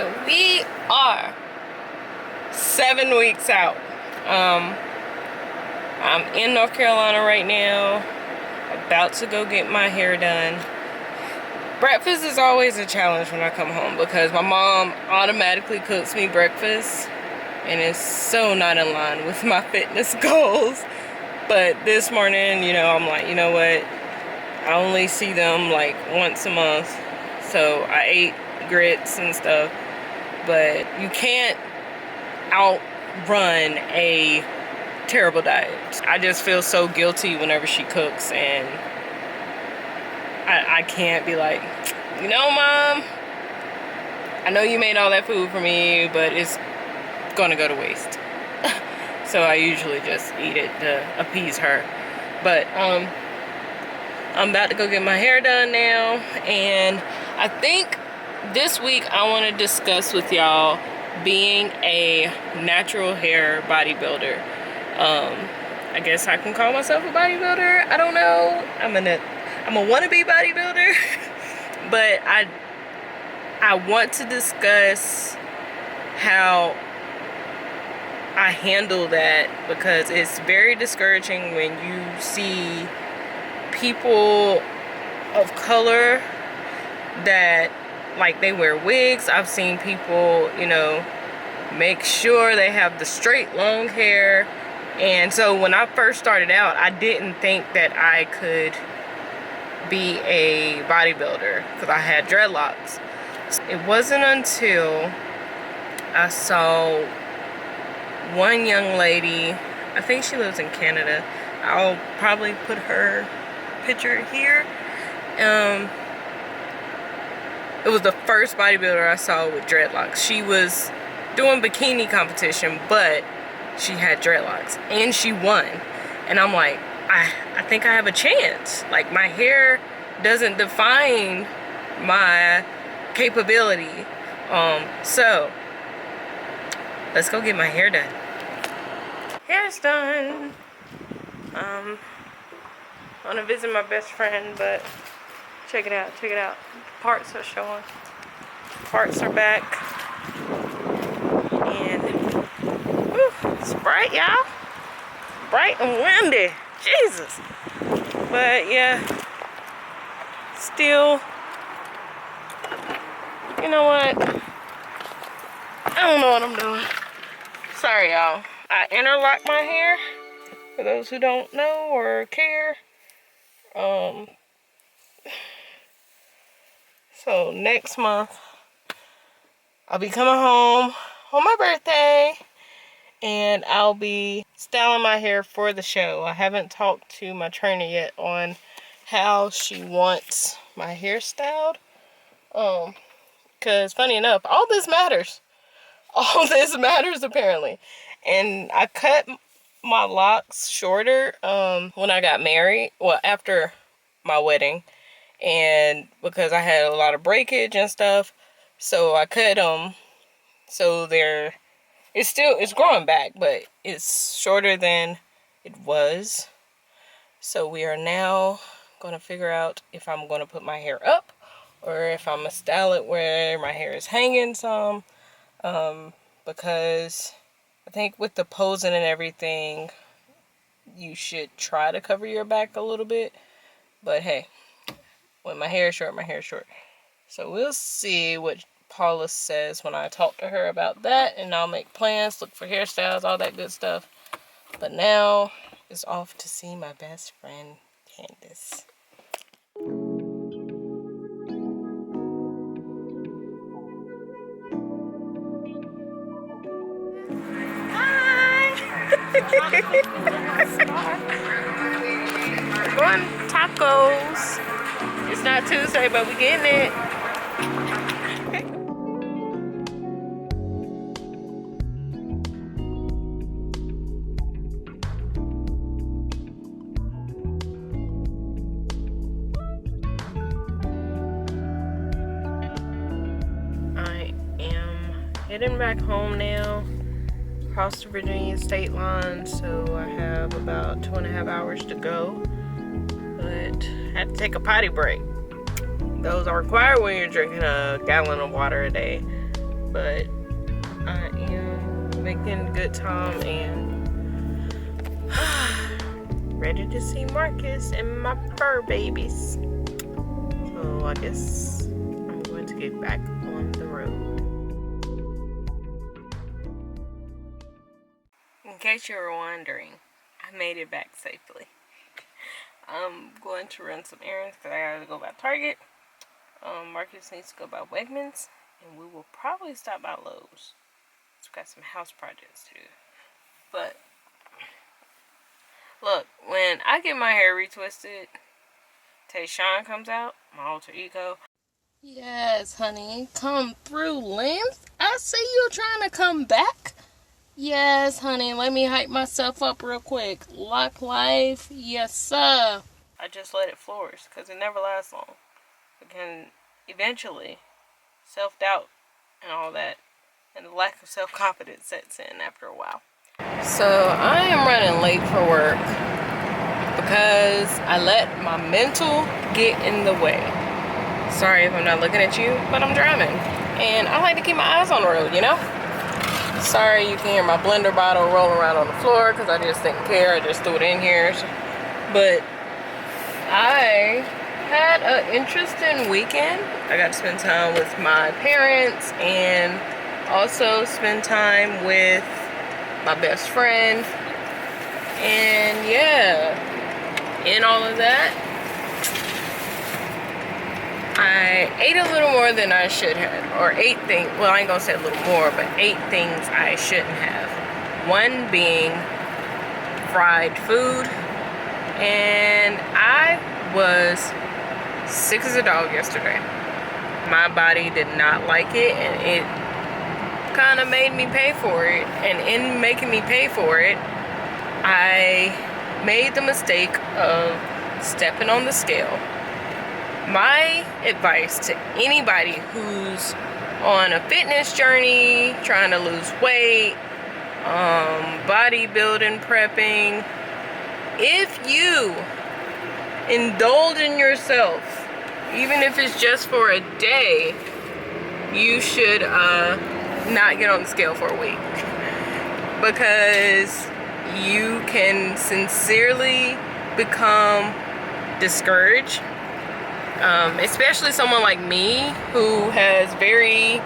So we are 7 weeks out. I'm in North Carolina right now, about to go get my hair done. Breakfast is always a challenge when I come home because my mom automatically cooks me breakfast and it's so not in line with my fitness goals. But this morning, you know, I'm like, you know what? I only see them like once a month. So I ate grits and stuff. But you can't outrun a terrible diet. I just feel so guilty whenever she cooks, and I can't be like, you know, Mom, I know you made all that food for me, but it's gonna go to waste. So I usually just eat it to appease her. But I'm about to go get my hair done now, and I think this week I want to discuss with y'all being a natural hair bodybuilder. I guess I can call myself a bodybuilder. I don't know. I'm a wannabe bodybuilder. But I want to discuss how I handle that, because it's very discouraging when you see people of color that, like, they wear wigs. I've seen people, you know, make sure they have the straight long hair. And so when I first started out, I didn't think that I could be a bodybuilder because I had dreadlocks. It wasn't until I saw one young lady, I think she lives in Canada. I'll probably put her picture here. It was the first bodybuilder I saw with dreadlocks. She was doing bikini competition, but she had dreadlocks and she won. And I'm like, I think I have a chance. Like, my hair doesn't define my capability. So let's go get my hair done. Hair's done. I want to visit my best friend, but check it out, check it out. Parts are showing. Parts are back. And whew, it's bright, y'all. Bright and windy. Jesus. But yeah, still, you know what? I don't know what I'm doing. Sorry, y'all. I interlock my hair, for those who don't know or care. So next month, I'll be coming home on my birthday, and I'll be styling my hair for the show. I haven't talked to my trainer yet on how she wants my hair styled. Because funny enough, all this matters. All this matters apparently. And I cut my locks shorter when I got married. Well, after my wedding. And because I had a lot of breakage and stuff, so I cut them. So it's growing back, but it's shorter than it was. So we are now going to figure out if I'm going to put my hair up or if I'm going to style it where my hair is hanging some. Because I think with the posing and everything, you should try to cover your back a little bit. But hey, when my hair is short, my hair is short. So we'll see what Paula says when I talk to her about that, and I'll make plans, look for hairstyles, all that good stuff. But now it's off to see my best friend, Candace. Hi! We're going tacos. It's not Tuesday, but we're getting it. I am heading back home now, across the Virginia state line, so I have about 2.5 hours to go. But I had to take a potty break. Those are required when you're drinking a gallon of water a day. but I am making good time and ready to see Marcus and my fur babies. So I guess I'm going to get back on the road. In case you were wondering, I made it back safely. I'm going to run some errands because I gotta go by Target. Marcus needs to go by Wegmans, and we will probably stop by Lowe's. We've got some house projects to do. But look, when I get my hair retwisted, Tayshawn comes out, my alter ego. Yes, honey, come through, length. I see you trying to come back. Yes, honey, let me hype myself up real quick. Lock life, yes, sir. I just let it flourish because it never lasts long. It can eventually, self-doubt and all that, and the lack of self-confidence sets in after a while. So I am running late for work because I let my mental get in the way. Sorry if I'm not looking at you, but I'm driving. And I like to keep my eyes on the road, you know? Sorry you can hear my blender bottle rolling around on the floor because I just didn't care. I just threw it in here. But I had an interesting weekend. I got to spend time with my parents and also spend time with my best friend. And yeah, in all of that, I ate a little more than I should have, or 8 things, well, I ain't gonna say a little more, but 8 things I shouldn't have. One being fried food, and I was sick as a dog yesterday. My body did not like it, and it kind of made me pay for it, and in making me pay for it, I made the mistake of stepping on the scale. My advice to anybody who's on a fitness journey, trying to lose weight, bodybuilding, prepping, if you indulge in yourself, even if it's just for a day, you should not get on the scale for a week, because you can sincerely become discouraged. Especially someone like me who has very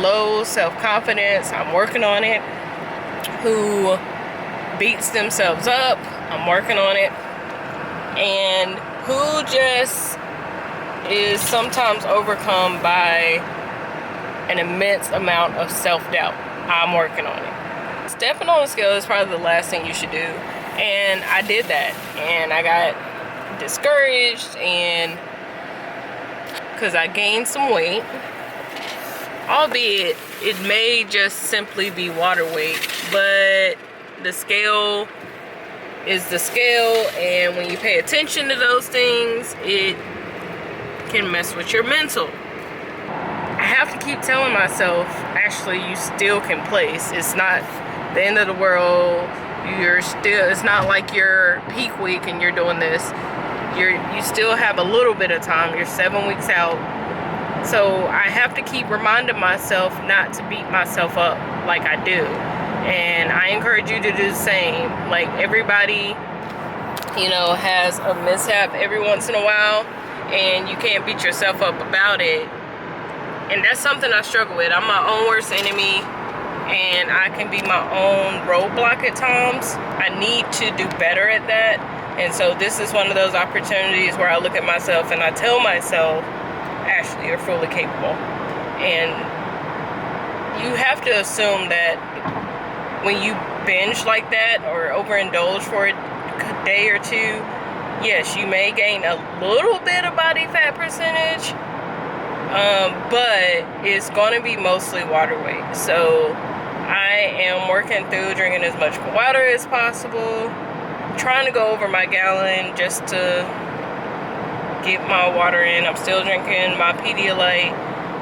low self-confidence. I'm working on it. Who beats themselves up. I'm working on it. And who just is sometimes overcome by an immense amount of self-doubt. I'm working on it. Stepping on the scale is probably the last thing you should do. And I did that. And I got discouraged, and because I gained some weight, albeit it may just simply be water weight, but the scale is the scale, and when you pay attention to those things, it can mess with your mental. I have to keep telling myself, actually, you still can place. It's not the end of the world. It's not like your peak week and you're doing this. You still have a little bit of time. You're 7 weeks out. So I have to keep reminding myself not to beat myself up like I do. And I encourage you to do the same. Like, everybody, has a mishap every once in a while, and you can't beat yourself up about it. And that's something I struggle with. I'm my own worst enemy, and I can be my own roadblock at times. I need to do better at that. And so this is one of those opportunities where I look at myself and I tell myself, Ashley, you're fully capable. And you have to assume that when you binge like that or overindulge for a day or two, yes, you may gain a little bit of body fat percentage, but it's going to be mostly water weight. So I am working through drinking as much water as possible, trying to go over my gallon just to get my water in. I'm still drinking my Pedialyte,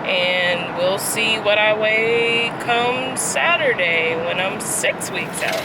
and we'll see what I weigh come Saturday when I'm 6 weeks out.